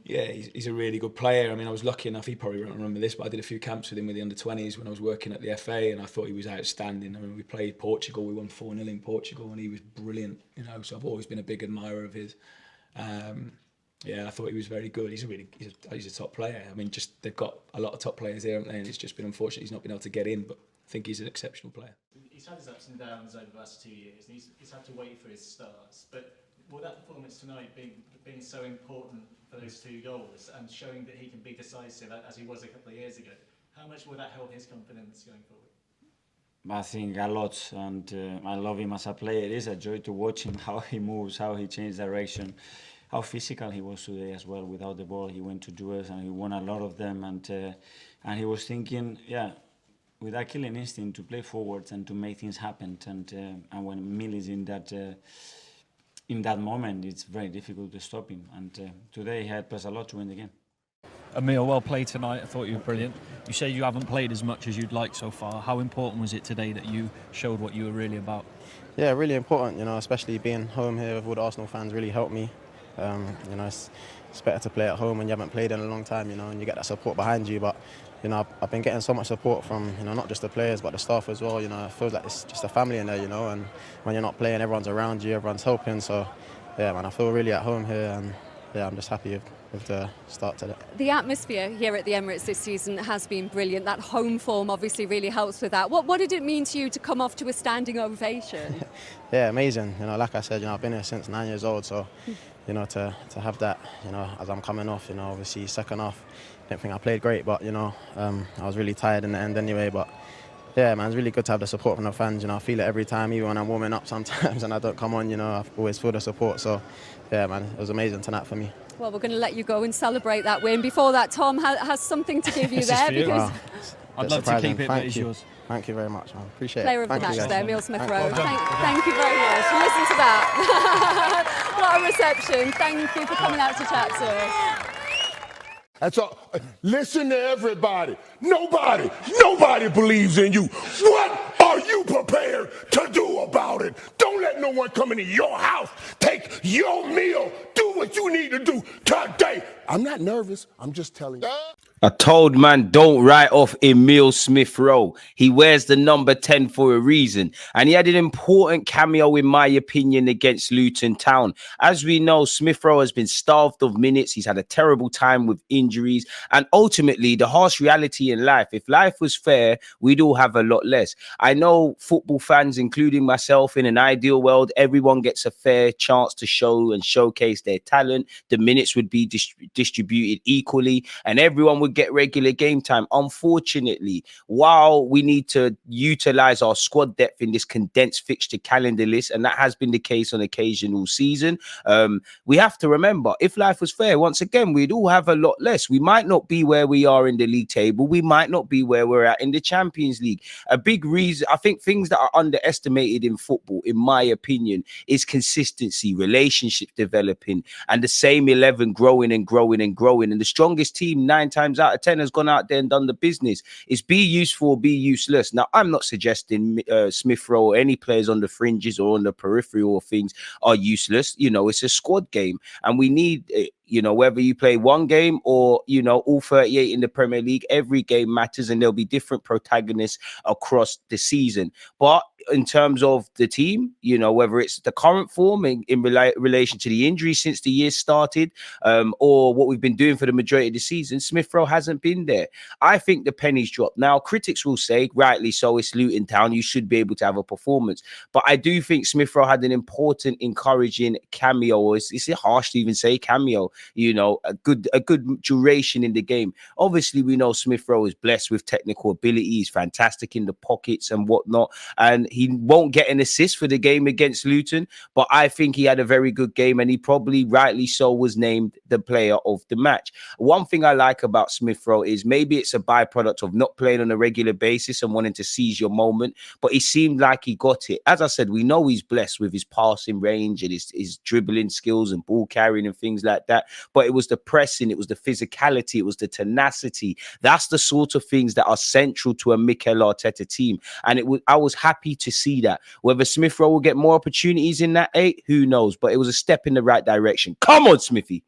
Yeah, he's a really good player. I mean, I was lucky enough, he probably won't remember this, but I did a few camps with him with the under-20s when I was working at the FA, and I thought he was outstanding. I mean, we played Portugal, we won 4-0 in Portugal, and he was brilliant, you know, so I've always been a big admirer of his. Yeah, I thought he was very good. He's a top player. I mean, just they've got a lot of top players here, haven't they? And it's just been unfortunate he's not been able to get in, but I think he's an exceptional player. He's had his ups and downs over the last 2 years, and he's had to wait for his starts, but will that performance tonight being so important for those 2 goals and showing that he can be decisive as he was a couple of years ago, how much will that help his confidence going forward? I think a lot, and I love him as a player. It is a joy to watch him, how he moves, how he changes direction, how physical he was today as well. Without the ball, he went to duels and he won a lot of them, and he was thinking, with that killing instinct to play forwards and to make things happen. And when Emile is in that moment, it's very difficult to stop him. And today he helped us a lot to win the game. Emile, well played tonight. I thought you were brilliant. You say you haven't played as much as you'd like so far. How important was it today that you showed what you were really about? Yeah, really important, you know, especially being home here with all the Arsenal fans really helped me. You know, it's better to play at home when you haven't played in a long time, you know, and you get that support behind you. But, you know, I've been getting so much support from, you know, not just the players but the staff as well. You know, it feels like it's just a family in there, you know, and when you're not playing, everyone's around you, everyone's helping. So, yeah, man, I feel really at home here, and yeah, I'm just happy with the start to it. The atmosphere here at the Emirates this season has been brilliant. That home form obviously really helps with that. What did it mean to you to come off to a standing ovation? Yeah, amazing. You know, like I said, you know, I've been here since 9 years old, so you know, to have that, you know, as I'm coming off, you know, obviously second half, I didn't think I played great, but you know, I was really tired in the end anyway. But yeah, man, it's really good to have the support from the fans. You know, I feel it every time, even when I'm warming up sometimes and I don't come on. You know, I always feel the support. So yeah, man, it was amazing tonight for me. Well, we're going to let you go and celebrate that win. Before that, Tom has something to give you there. Because I'd love to keep it, but it's yours. Thank you very much, man. Appreciate Player it. Player of the match there, Emile Smith-Rowe. Well thank you very much. Listen to that. What a reception. Thank you for coming out to chat to us. That's all. Listen to everybody. Nobody believes in you. What are you prepared to do about it? Don't let no one come into your house, take your meal, do what you need to do today. I'm not nervous. I'm just telling you. I told man, don't write off Emile Smith-Rowe. He wears the number 10 for a reason. And he had an important cameo, in my opinion, against Luton Town. As we know, Smith-Rowe has been starved of minutes. He's had a terrible time with injuries. And ultimately, the harsh reality in life, if life was fair, we'd all have a lot less. I know football fans, including myself, in an ideal world, everyone gets a fair chance to show and showcase their talent. The minutes would be distributed equally, and everyone would get regular game time. Unfortunately, while we need to utilize our squad depth in this condensed fixture calendar list, and that has been the case on occasion all season, we have to remember, if life was fair, once again, we'd all have a lot less. We might not be where we are in the league table. We might not be where we're at in the Champions League. A big reason, I think, things that are underestimated in football, in my opinion, is consistency, relationship developing, and the same 11 growing and growing and growing. And the strongest team 9 times out of 10 has gone out there and done the business. It's be useful or be useless. Now, I'm not suggesting Smith-Rowe or any players on the fringes or on the peripheral of things are useless. You know, it's a squad game, and we need you know, whether you play one game or, you know, all 38 in the Premier League, every game matters, and there'll be different protagonists across the season. But in terms of the team, you know, whether it's the current form in relation to the injury since the year started, or what we've been doing for the majority of the season, Smith-Rowe hasn't been there. I think the pennies dropped. Now, critics will say, rightly so, it's Luton Town, you should be able to have a performance. But I do think Smith-Rowe had an important, encouraging cameo, or is it harsh to even say cameo? You know, a good duration in the game. Obviously, we know Smith-Rowe is blessed with technical ability. He's fantastic in the pockets and whatnot, and he won't get an assist for the game against Luton, but I think he had a very good game, and he probably, rightly so, was named the player of the match. One thing I like about Smith-Rowe is maybe it's a byproduct of not playing on a regular basis and wanting to seize your moment, but he seemed like he got it. As I said, we know he's blessed with his passing range and his dribbling skills and ball carrying and things like that. But it was the pressing, it was the physicality, it was the tenacity. That's the sort of things that are central to a Mikel Arteta team. And I was happy to see that. Whether Smith-Rowe will get more opportunities in that 8, who knows? But it was a step in the right direction. Come on, Smithy.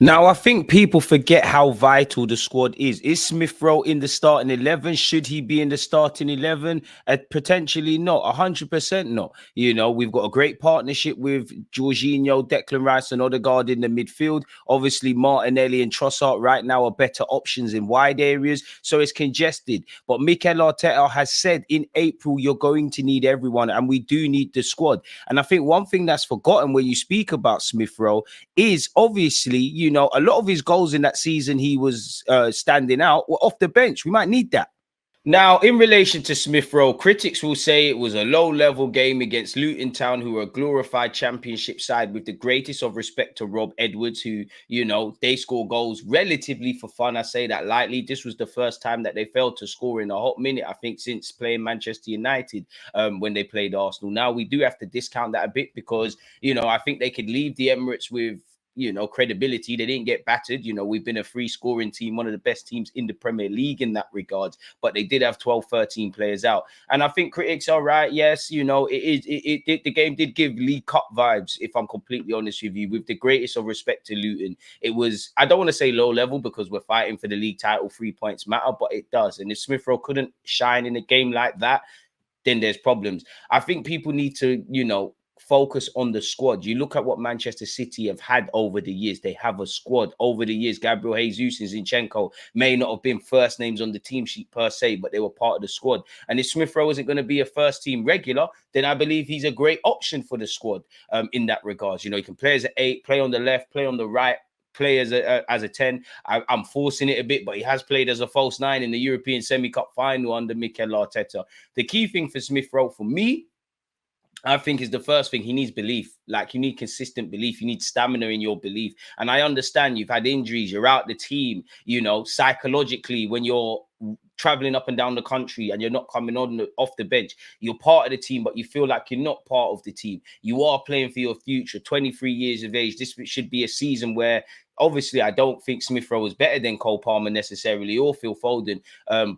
Now, I think people forget how vital the squad is. Is Smith-Rowe in the starting 11? Should he be in the starting 11? Potentially not. 100% not. You know, we've got a great partnership with Jorginho, Declan Rice, and Odegaard in the midfield. Obviously, Martinelli and Trossard right now are better options in wide areas, so it's congested. But Mikel Arteta has said in April, you're going to need everyone, and we do need the squad. And I think one thing that's forgotten when you speak about Smith-Rowe is obviously, you know, a lot of his goals in that season he was standing out were off the bench. We might need that. Now, in relation to Smith-Rowe, critics will say it was a low-level game against Luton Town, who are a glorified championship side, with the greatest of respect to Rob Edwards, who, you know, they score goals relatively for fun. I say that lightly. This was the first time that they failed to score in a hot minute, I think, since playing Manchester United when they played Arsenal. Now, we do have to discount that a bit because, you know, I think they could leave the Emirates with, you know, credibility. They didn't get battered. You know, we've been a free scoring team, one of the best teams in the Premier League in that regard, but they did have 12, 13 players out. And I think critics are right. Yes, you know, the game did give League Cup vibes, if I'm completely honest with you, with the greatest of respect to Luton. It was, I don't want to say low level because we're fighting for the league title, 3 points matter, but it does. And if Smith-Rowe couldn't shine in a game like that, then there's problems. I think people need to, you know, focus on the squad. You look at what Manchester City have had over the years. They have a squad over the years. Gabriel Jesus and Zinchenko may not have been first names on the team sheet per se, but they were part of the squad. And if Smith-Rowe isn't going to be a first team regular, then I believe he's a great option for the squad in that regards. You know, he can play as an 8, play on the left, play on the right, play as a 10. I'm forcing it a bit, but he has played as a false 9 in the European Semi-Cup final under Mikel Arteta. The key thing for Smith-Rowe, for me, I think is the first thing. He needs belief. Like, you need consistent belief. You need stamina in your belief. And I understand you've had injuries. You're out the team. You know, psychologically, when you're traveling up and down the country and you're not coming on off the bench, you're part of the team, but you feel like you're not part of the team. You are playing for your future. 23 years of age. This should be a season where, obviously, I don't think Smith-Rowe is better than Cole Palmer necessarily or Phil Foden,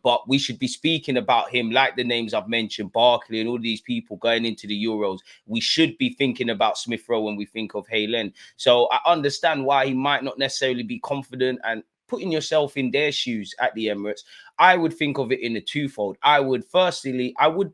but we should be speaking about him like the names I've mentioned, Barkley and all these people going into the Euros. We should be thinking about Smith-Rowe when we think of Haaland. So I understand why he might not necessarily be confident, and putting yourself in their shoes at the Emirates, I would think of it in a twofold. I would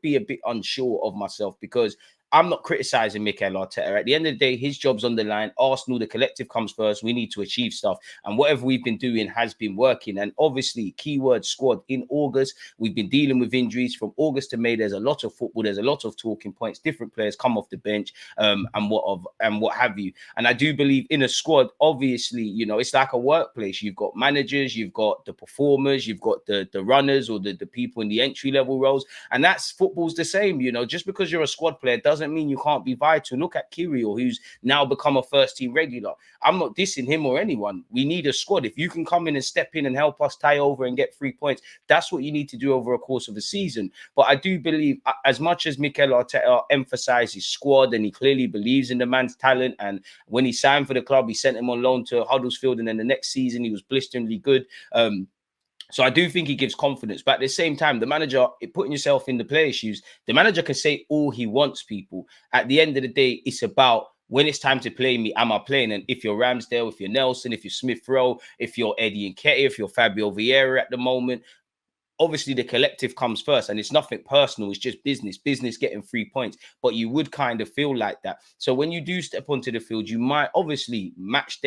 be a bit unsure of myself because I'm not criticizing Mikel Arteta. At the end of the day, his job's on the line. Arsenal, the collective comes first. We need to achieve stuff. And whatever we've been doing has been working. And obviously, keyword squad in August, we've been dealing with injuries from August to May. There's a lot of football. There's a lot of talking points. Different players come off the bench and what have you. And I do believe in a squad, obviously, you know, it's like a workplace. You've got managers, you've got the performers, you've got the runners or the people in the entry-level roles. And that's football's the same, you know. Just because you're a squad player doesn't mean you can't be vital. Look at Kirill, who's now become a first team regular. I'm not dissing him or anyone. We need a squad. If you can come in and step in and help us tie over and get 3 points, that's what you need to do over a course of a season. But I do believe, as much as Mikel Arteta emphasizes squad and he clearly believes in the man's talent, and when he signed for the club, he sent him on loan to Huddersfield, and then the next season he was blisteringly good. So I do think he gives confidence. But at the same time, the manager, putting yourself in the player's shoes, the manager can say all he wants, people. At the end of the day, it's about, when it's time to play me, am I playing? And if you're Ramsdale, if you're Nelson, if you're Smith-Rowe, if you're Eddie Nketiah, if you're Fabio Vieira at the moment, obviously the collective comes first, and it's nothing personal. It's just business getting 3 points. But you would kind of feel like that. So when you do step onto the field, you might obviously match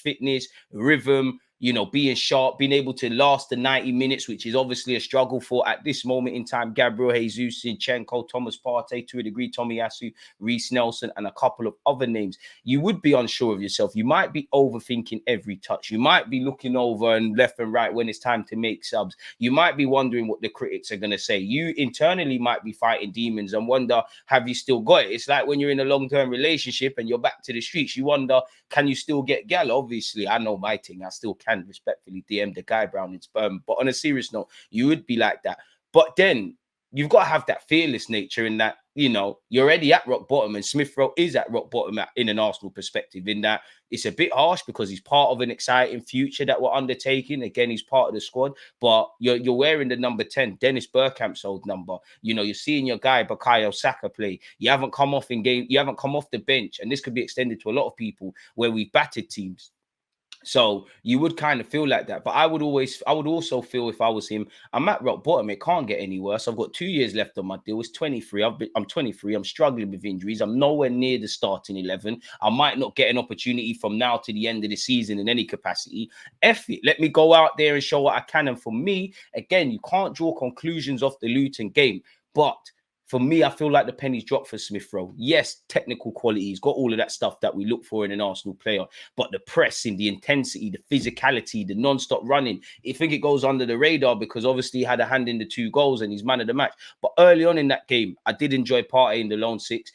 fitness, rhythm, you know, being sharp, being able to last the 90 minutes, which is obviously a struggle for, at this moment in time, Gabriel Jesus, Zinchenko, Thomas Partey, to a degree, Tomiyasu, Reece Nelson, and a couple of other names. You would be unsure of yourself. You might be overthinking every touch. You might be looking over and left and right when it's time to make subs. You might be wondering what the critics are going to say. You internally might be fighting demons and wonder, have you still got it? It's like when you're in a long-term relationship and you're back to the streets, you wonder, can you still get gal? Obviously, I know my thing. I still can respectfully DM the guy Brown in sperm. But on a serious note, you would be like that. But then you've got to have that fearless nature in that, you know, you're already at rock bottom, and Smith-Rowe is at rock bottom in an Arsenal perspective, in that it's a bit harsh because he's part of an exciting future that we're undertaking. Again, he's part of the squad, but you're wearing the number 10, Dennis Bergkamp's old number. You know, you're seeing your guy Bukayo Saka play. You haven't come off in game. You haven't come off the bench, and this could be extended to a lot of people where we've battered teams. So you would kind of feel like that. But I would also feel if I was him, I'm at rock bottom. It can't get any worse. I've got 2 years left on my deal. It's 23. I'm 23. I'm struggling with injuries. I'm nowhere near the starting 11. I might not get an opportunity from now to the end of the season in any capacity. F it. Let me go out there and show what I can. And for me, again, you can't draw conclusions off the Luton game. But for me, I feel like the penny's dropped for Smith-Rowe. Yes, technical quality. He's got all of that stuff that we look for in an Arsenal player. But the pressing, the intensity, the physicality, the non-stop running, I think it goes under the radar because obviously he had a hand in the 2 goals and he's man of the match. But early on in that game, I did enjoy Partey in the lone 6.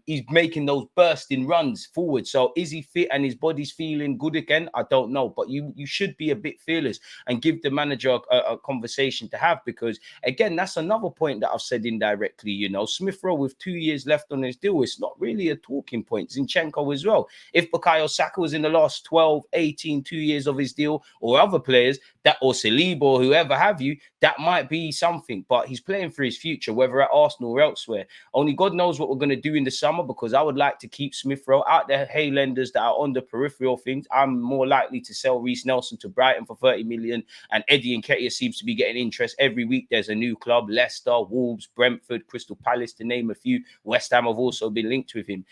He's making those bursting runs forward. So is he fit and his body's feeling good again? I don't know. But you should be a bit fearless and give the manager a conversation to have because, again, that's another point that I've said indirectly. You know, Smith-Rowe with 2 years left on his deal, it's not really a talking point. Zinchenko as well. If Bukayo Saka was in the last 12, 18, 2 years of his deal, or other players, that or Saliba or whoever have you, that might be something. But he's playing for his future, whether at Arsenal or elsewhere. Only God knows what we're going to do in the summer because I would like to keep Smith-Rowe out there. Hey, lenders that are on the peripheral things, I'm more likely to sell Reece Nelson to Brighton for 30 million. And Eddie Nketiah seems to be getting interest every week. There's a new club, Leicester, Wolves, Brentford, Crystal Palace, to name a few. West Ham have also been linked with him.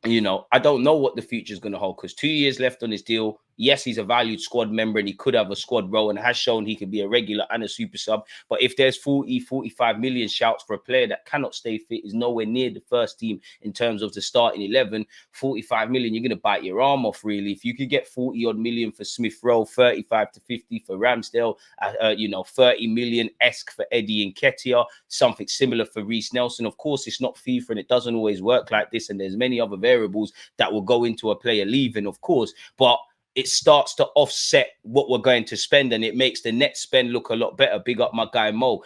You know, I don't know what the future is going to hold because 2 years left on his deal. Yes, he's a valued squad member and he could have a squad role and has shown he can be a regular and a super sub. But if there's 40, 45 million shouts for a player that cannot stay fit, is nowhere near the first team in terms of the starting 11, 45 million, you're going to bite your arm off, really. If you could get 40 odd million for Smith-Rowe, 35 to 50 for Ramsdale, 30 million-esque for Eddie Nketiah, something similar for Reece Nelson. Of course, it's not FIFA and it doesn't always work like this. And there's many other variables that will go into a player leaving, of course. But it starts to offset what we're going to spend and it makes the net spend look a lot better. Big up my guy Mo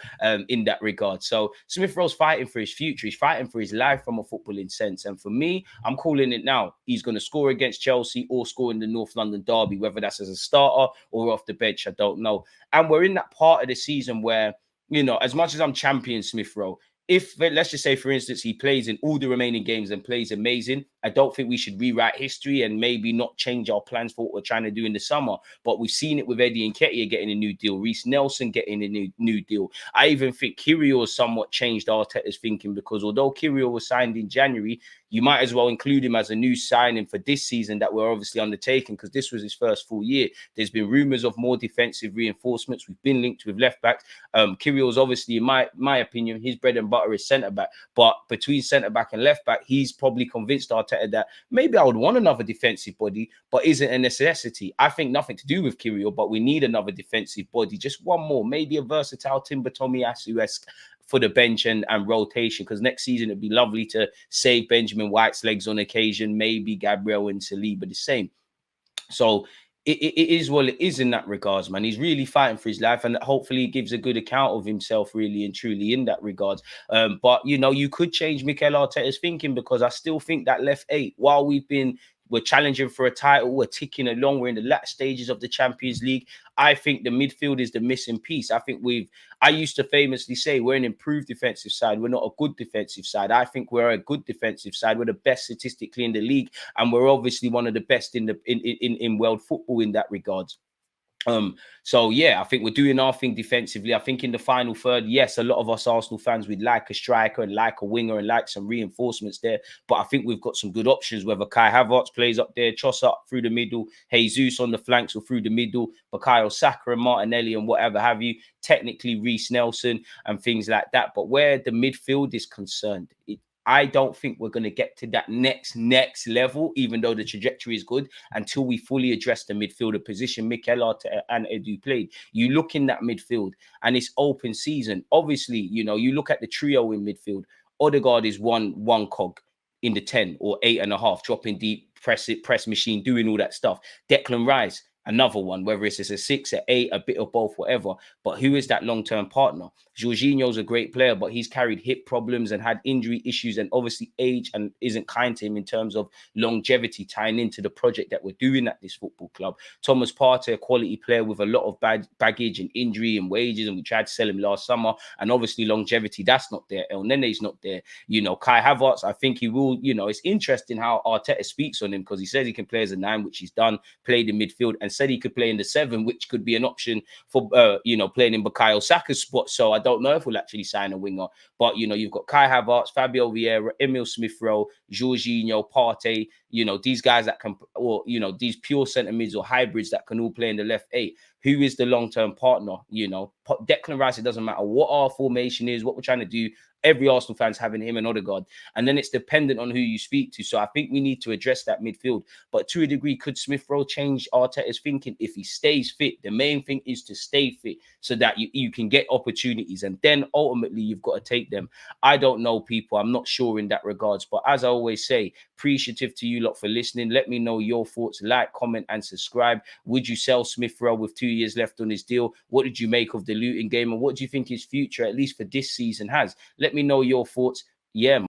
in that regard. So Smith-Rowe's fighting for his future. He's fighting for his life from a footballing sense. And for me, I'm calling it now. He's going to score against Chelsea or score in the North London derby, whether that's as a starter or off the bench, I don't know. And we're in that part of the season where, you know, as much as I'm champion Smith-Rowe, if, let's just say, for instance, he plays in all the remaining games and plays amazing, I don't think we should rewrite history and maybe not change our plans for what we're trying to do in the summer. But we've seen it with Eddie Nketiah getting a new deal, Reece Nelson getting a new deal. I even think Kyrgios somewhat changed Arteta's thinking because although Kyrgios was signed in January, you might as well include him as a new signing for this season that we're obviously undertaking because this was his first full year. There's been rumours of more defensive reinforcements. We've been linked with left backs. Kyrgios, obviously, in my opinion, his bread and butter is centre back. But between centre back and left back, he's probably convinced Arteta that maybe I would want another defensive body, but isn't a necessity. I think nothing to do with Kyrgios, but we need another defensive body. Just one more, maybe a versatile Timber Tomiyasu-esque for the bench and rotation, because next season it'd be lovely to save Benjamin White's legs on occasion, maybe Gabriel and Saliba the same. So it is what it is in that regards, man. He's really fighting for his life and hopefully he gives a good account of himself really and truly in that regards. But, you know, you could change Mikel Arteta's thinking because I still think that left 8, while we're challenging for a title, we're ticking along, we're in the last stages of the Champions League. I think the midfield is the missing piece. I used to famously say we're an improved defensive side. We're not a good defensive side. I think we're a good defensive side. We're the best statistically in the league. And we're obviously one of the best in world football in that regards. So yeah, I think we're doing our thing defensively. I think in the final third, yes, a lot of us Arsenal fans, we'd like a striker and like a winger and like some reinforcements there. But I think we've got some good options, whether Kai Havertz plays up there, Choss up through the middle, Jesus on the flanks or through the middle, Bukayo Saka and Martinelli and whatever have you, technically Reece Nelson and things like that. But where the midfield is concerned, I don't think we're going to get to that next level, even though the trajectory is good, until we fully address the midfielder position Mikel Arteta and Edu played. You look in that midfield and it's open season. Obviously, you know, you look at the trio in midfield. Odegaard is one cog in the 10 or 8.5, dropping deep, press machine, doing all that stuff. Declan Rice, another one, whether it's a 6, a 8, a bit of both, whatever. But who is that long-term partner? Jorginho's a great player, but he's carried hip problems and had injury issues, and obviously age and isn't kind to him in terms of longevity tying into the project that we're doing at this football club. Thomas Partey, a quality player with a lot of baggage and injury and wages, and we tried to sell him last summer, and obviously longevity, that's not there. El Nene's not there. Kai Havertz, I think he will, it's interesting how Arteta speaks on him, because he says he can play as a 9, which he's done, played in midfield, and said he could play in the 7, which could be an option for, playing in Bukayo Saka's spot. So I don't know if we'll actually sign a winger. But, you've got Kai Havertz, Fabio Vieira, Emile Smith-Rowe, Jorginho, Partey, these guys that can, or, these pure centre mids or hybrids that can all play in the left 8. Who is the long-term partner? Declan Rice, it doesn't matter what our formation is, what we're trying to do. Every Arsenal fan's having him and Odegaard. And then it's dependent on who you speak to. So I think we need to address that midfield. But to a degree, could Smith-Rowe change Arteta's thinking? If he stays fit, the main thing is to stay fit so that you can get opportunities. And then ultimately, you've got to take them. I don't know, people. I'm not sure in that regards. But as I always say, appreciative to you lot for listening. Let me know your thoughts. Like, comment, and subscribe. Would you sell Smith-Rowe with 2 years left on his deal? What did you make of the Luton game? And what do you think his future, at least for this season, has? Let me know your thoughts. Yeah.